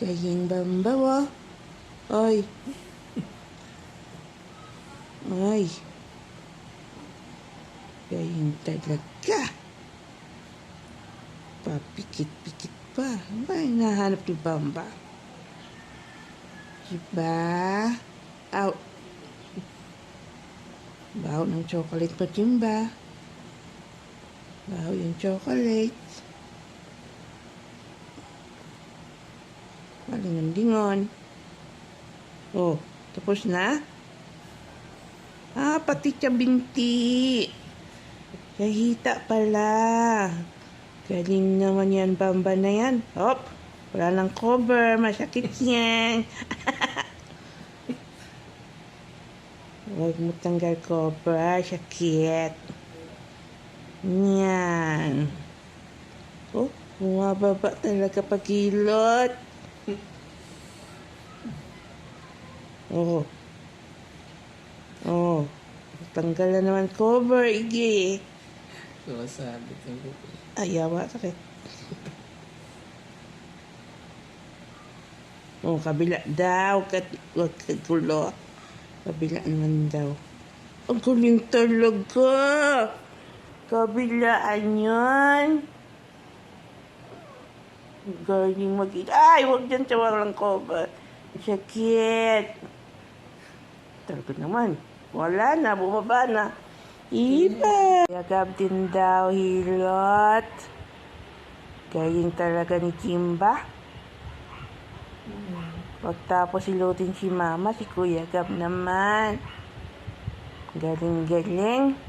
Galing Bamba, Ay. Ay. Galing talaga. Papikit-pikit pa. Ano ba yung nahanap ni Bamba? Diba? Aw. Baho ng chocolate pa, Jimba. Baho yung chocolate. Malingon-lingon. Oh, tapos na? Pati siya binti. Kahita pala. Galing naman yan, Bamba na yan. Hop, wala nang cover. Masakit yan. Huwag mo tanggal cover. Sakit. Yan. Oh, bumababa talaga pagkilot. Oh. Oh. Tanggal na naman cover, Igi. Sumasabit yung buko. Ayawa, sakit. Oh, kabila daw. Huwag kagulo. Kabila naman daw. Ang galing talaga. Kabilaan yun. Galing Ay, huwag dyan sa walang cover. Sakit. Talaga naman. Wala na, bumaba na. Iba. Yagab din daw, hilot. Galing talaga ni Jimba. Pagtapos ilutin si Mama, si Kuya Gab naman. Galing-galing.